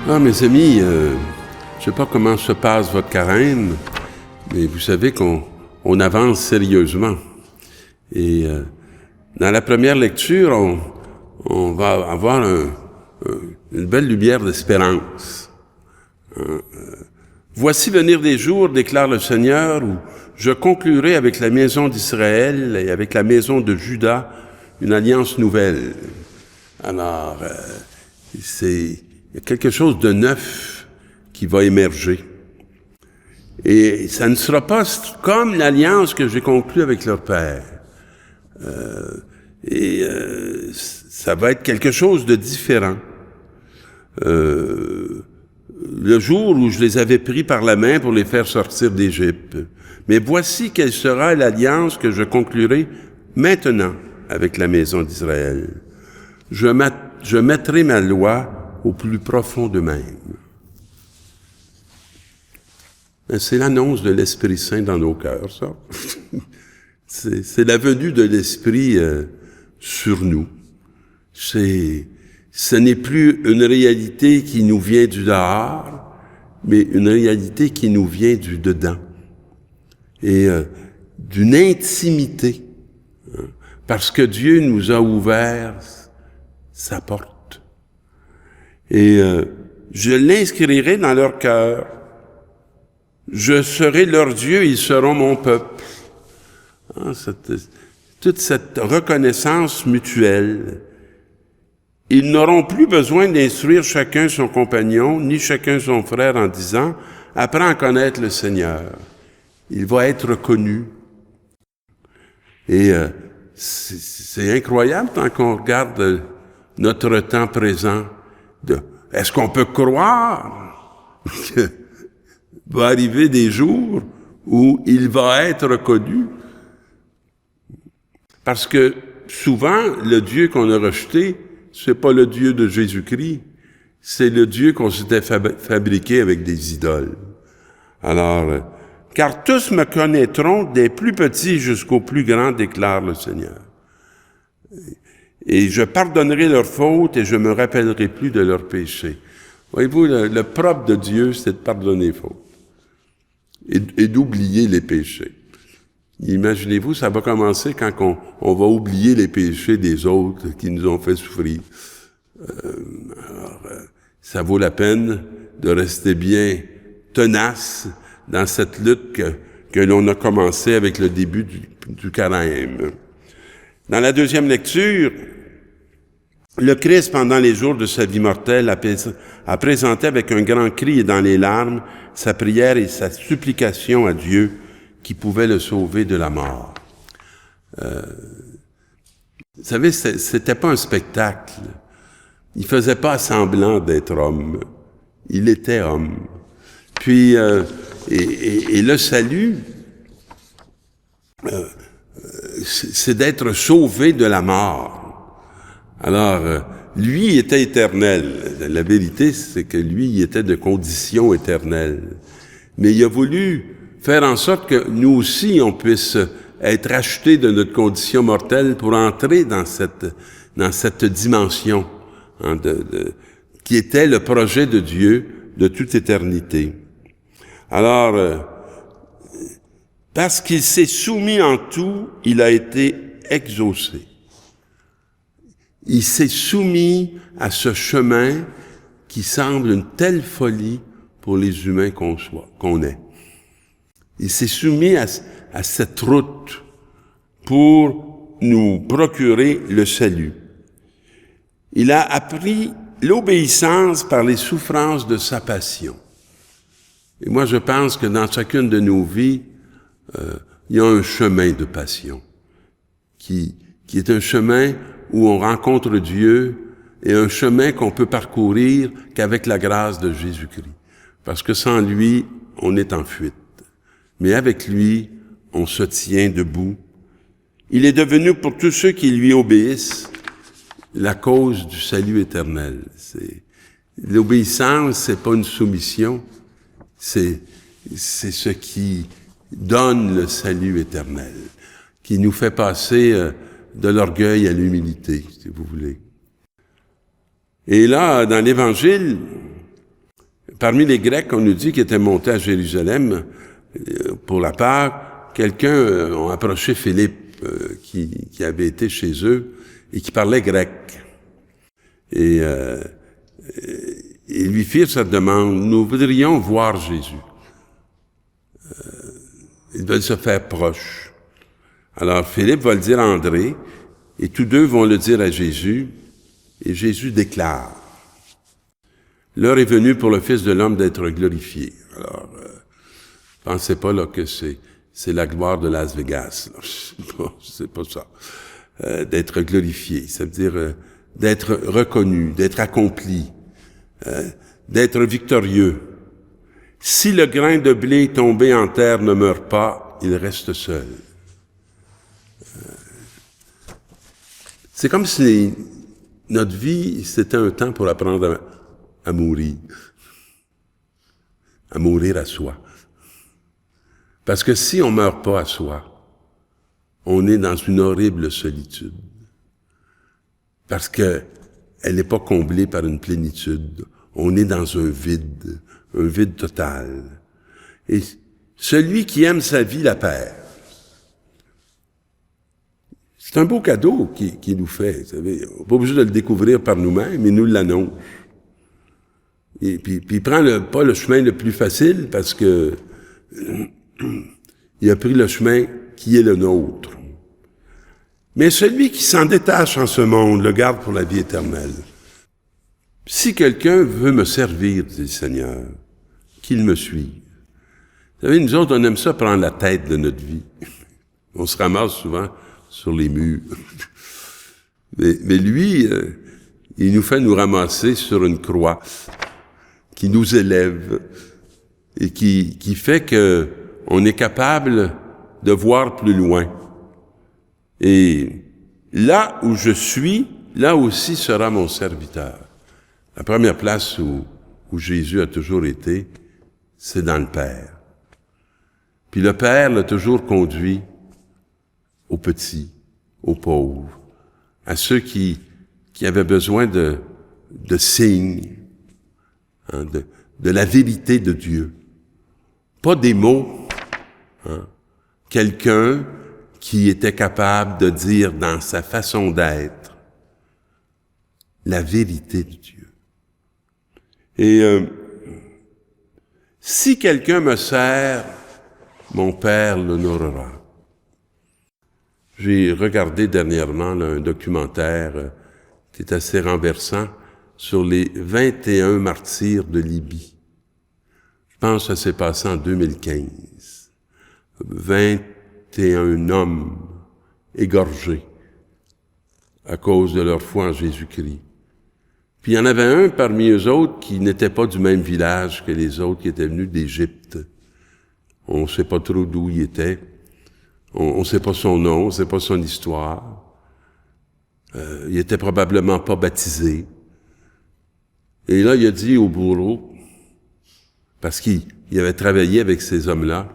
Ah, mes amis, je ne sais pas comment se passe votre carême, mais vous savez qu'on avance sérieusement. Et dans la première lecture, on va avoir une belle lumière d'espérance. Voici venir des jours, déclare le Seigneur, où je conclurai avec la maison d'Israël et avec la maison de Juda une alliance nouvelle. Alors, il y a quelque chose de neuf qui va émerger. Et ça ne sera pas comme l'alliance que j'ai conclue avec leur père. Ça va être quelque chose de différent. Le jour où je les avais pris par la main pour les faire sortir d'Égypte. Mais voici quelle sera l'alliance que je conclurai maintenant avec la maison d'Israël. Je mettrai ma loi au plus profond d'eux-mêmes. C'est l'annonce de l'Esprit Saint dans nos cœurs, ça. C'est la venue de l'Esprit sur nous. Ce n'est plus une réalité qui nous vient du dehors, mais une réalité qui nous vient du dedans. Et d'une intimité. Parce que Dieu nous a ouvert sa porte. Et je l'inscrirai dans leur cœur. Je serai leur Dieu, ils seront mon peuple. Toute cette reconnaissance mutuelle. Ils n'auront plus besoin d'instruire chacun son compagnon, ni chacun son frère en disant « Apprends à connaître le Seigneur ». Il va être connu. Et c'est incroyable tant qu'on regarde notre temps présent. Est-ce qu'on peut croire qu'il va arriver des jours où il va être reconnu? Parce que souvent, le Dieu qu'on a rejeté, c'est pas le Dieu de Jésus-Christ, c'est le Dieu qu'on s'était fabriqué avec des idoles. Alors, car tous me connaîtront, des plus petits jusqu'aux plus grands, déclare le Seigneur. Et je pardonnerai leurs fautes et je me rappellerai plus de leurs péchés. Voyez-vous, le propre de Dieu, c'est de pardonner les fautes et d'oublier les péchés. Imaginez-vous, ça va commencer quand on va oublier les péchés des autres qui nous ont fait souffrir. Ça vaut la peine de rester bien tenace dans cette lutte que l'on a commencé avec le début du carême. Dans la deuxième lecture, le Christ, pendant les jours de sa vie mortelle, a présenté avec un grand cri et dans les larmes sa prière et sa supplication à Dieu qui pouvait le sauver de la mort. Vous savez, c'était pas un spectacle. Il faisait pas semblant d'être homme. Il était homme. Puis, et le salut, c'est d'être sauvé de la mort. Alors, lui était éternel. La vérité, c'est que lui, il était de condition éternelle. Mais il a voulu faire en sorte que nous aussi, on puisse être achetés de notre condition mortelle pour entrer dans cette dimension qui était le projet de Dieu de toute éternité. Alors, parce qu'il s'est soumis en tout, il a été exaucé. Il s'est soumis à ce chemin qui semble une telle folie pour les humains qu'on est. Il s'est soumis à cette route pour nous procurer le salut. Il a appris l'obéissance par les souffrances de sa passion. Et moi, je pense que dans chacune de nos vies, il y a un chemin de passion qui est un chemin où on rencontre Dieu et un chemin qu'on peut parcourir qu'avec la grâce de Jésus-Christ. Parce que sans lui, on est en fuite. Mais avec lui, on se tient debout. Il est devenu pour tous ceux qui lui obéissent la cause du salut éternel. L'obéissance, c'est pas une soumission, c'est ce qui donne le salut éternel, qui nous fait passer de l'orgueil à l'humilité, si vous voulez. Et là, dans l'Évangile, Parmi les Grecs, on nous dit qu'ils étaient montés à Jérusalem pour la Pâque. Quelqu'un a approché Philippe, qui avait été chez eux et qui parlait grec. Et ils lui firent cette demande: nous voudrions voir Jésus. Ils veulent se faire proches. Alors Philippe va le dire à André, et tous deux vont le dire à Jésus, et Jésus déclare: l'heure est venue pour le Fils de l'homme d'être glorifié. Alors, pensez pas là que c'est la gloire de Las Vegas. C'est pas ça. D'être glorifié, ça veut dire d'être reconnu, d'être accompli, d'être victorieux. Si le grain de blé tombé en terre ne meurt pas, il reste seul. C'est comme si notre vie, c'était un temps pour apprendre à mourir à soi. Parce que si on meurt pas à soi, on est dans une horrible solitude. Parce que elle n'est pas comblée par une plénitude. On est dans un vide total. Et celui qui aime sa vie la perd. C'est un beau cadeau qu'il nous fait. Vous savez, on n'est pas obligé de le découvrir par nous-mêmes, mais nous l'annonce. Et puis il prend pas le chemin le plus facile parce que il a pris le chemin qui est le nôtre. Mais celui qui s'en détache en ce monde le garde pour la vie éternelle. Si quelqu'un veut me servir, dit le Seigneur, qu'il me suive. Vous savez, nous autres, on aime ça prendre la tête de notre vie. On se ramasse souvent sur les murs. Mais lui, il nous fait nous ramasser sur une croix qui nous élève et qui fait que on est capable de voir plus loin. Et là où je suis, là aussi sera mon serviteur. La première place où Jésus a toujours été, c'est dans le Père. Puis le Père l'a toujours conduit aux petits, aux pauvres, à ceux qui avaient besoin de signes, hein, de la vérité de Dieu. Pas des mots, hein. Quelqu'un qui était capable de dire dans sa façon d'être la vérité de Dieu. Et si quelqu'un me sert, mon Père l'honorera. J'ai regardé dernièrement là, un documentaire qui est assez renversant sur les 21 martyrs de Libye. Je pense que ça s'est passé en 2015. 21 hommes égorgés à cause de leur foi en Jésus-Christ. Puis il y en avait un parmi eux autres qui n'était pas du même village que les autres qui étaient venus d'Égypte. On ne sait pas trop d'où il était. On ne sait pas son nom, on ne sait pas son histoire. Il était probablement pas baptisé. Et là, il a dit au bourreau, parce qu'il avait travaillé avec ces hommes-là,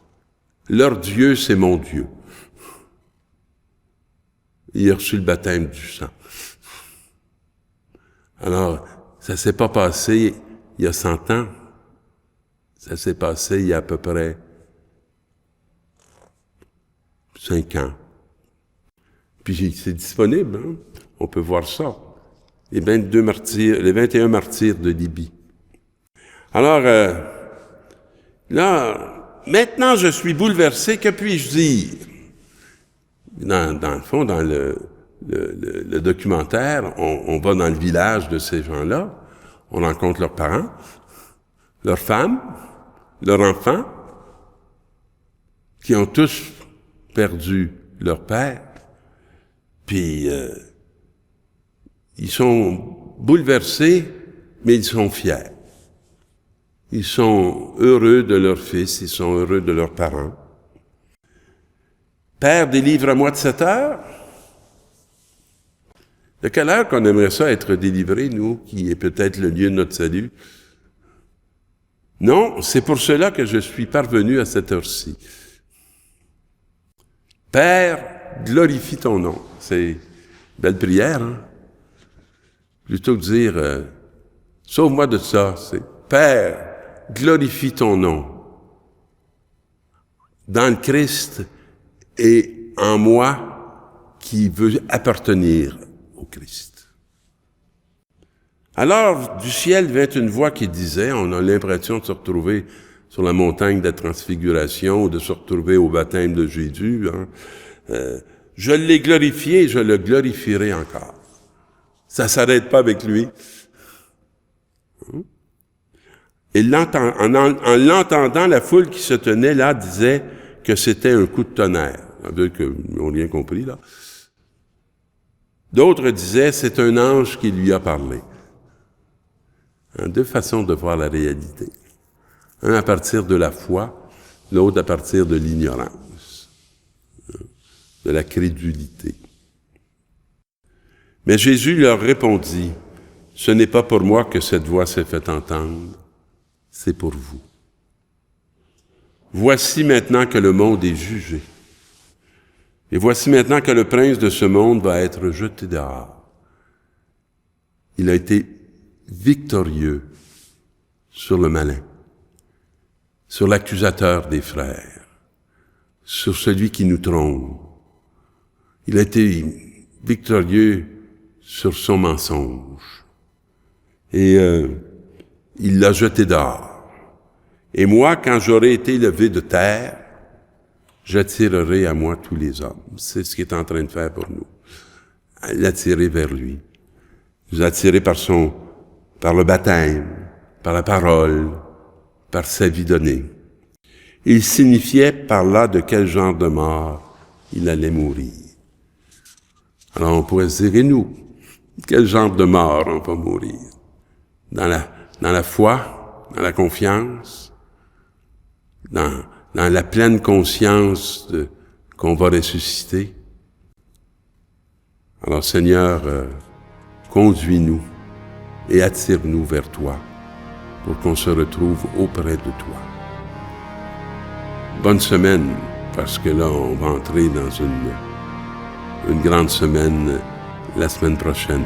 « Leur Dieu, c'est mon Dieu. » Il a reçu le baptême du sang. Alors, ça s'est pas passé il y a 100 ans. Ça s'est passé il y a à peu près 5 ans. Puis c'est disponible, hein? On peut voir ça. Les 21 martyrs de Libye. Alors, là, maintenant je suis bouleversé, que puis-je dire? Dans le fond, dans le documentaire, on va dans le village de ces gens-là, on rencontre leurs parents, leurs femmes, leurs enfants, qui ont tous perdu leur père, puis ils sont bouleversés, mais ils sont fiers. Ils sont heureux de leur fils, ils sont heureux de leurs parents. Père, délivre-moi de cette heure. De quelle heure qu'on aimerait ça être délivré, nous, qui est peut-être le lieu de notre salut? Non, c'est pour cela que je suis parvenu à cette heure-ci. Père, glorifie ton nom. C'est une belle prière, hein? Plutôt que de dire, sauve-moi de ça, Père, glorifie ton nom dans le Christ et en moi qui veux appartenir au Christ. Alors, du ciel vint une voix qui disait, on a l'impression de se retrouver sur la montagne de la transfiguration ou de se retrouver au baptême de Jésus. Je l'ai glorifié et je le glorifierai encore. Ça s'arrête pas avec lui. Et en l'entendant, la foule qui se tenait là disait que c'était un coup de tonnerre. C'est-à-dire qu'ils n'ont rien compris, là. D'autres disaient, c'est un ange qui lui a parlé. Deux façons de voir la réalité. Un à partir de la foi, l'autre à partir de l'ignorance, de la crédulité. Mais Jésus leur répondit, « Ce n'est pas pour moi que cette voix s'est fait entendre, c'est pour vous. Voici maintenant que le monde est jugé. Et voici maintenant que le prince de ce monde va être jeté dehors. Il a été victorieux sur le malin, sur l'accusateur des frères, sur celui qui nous trompe. Il a été victorieux sur son mensonge. Et il l'a jeté dehors. Et moi, quand j'aurai été levé de terre, j'attirerai à moi tous les hommes. C'est ce qu'il est en train de faire pour nous. L'attirer vers lui. Nous attirer par le baptême, par la parole, par sa vie donnée. Il signifiait par là de quel genre de mort il allait mourir. Alors on pourrait se dire, et nous, quel genre de mort on va mourir? Dans la foi, dans la confiance, dans la pleine conscience qu'on va ressusciter. Alors Seigneur, conduis-nous et attire-nous vers toi pour qu'on se retrouve auprès de toi. Bonne semaine, parce que là, on va entrer dans une grande semaine la semaine prochaine.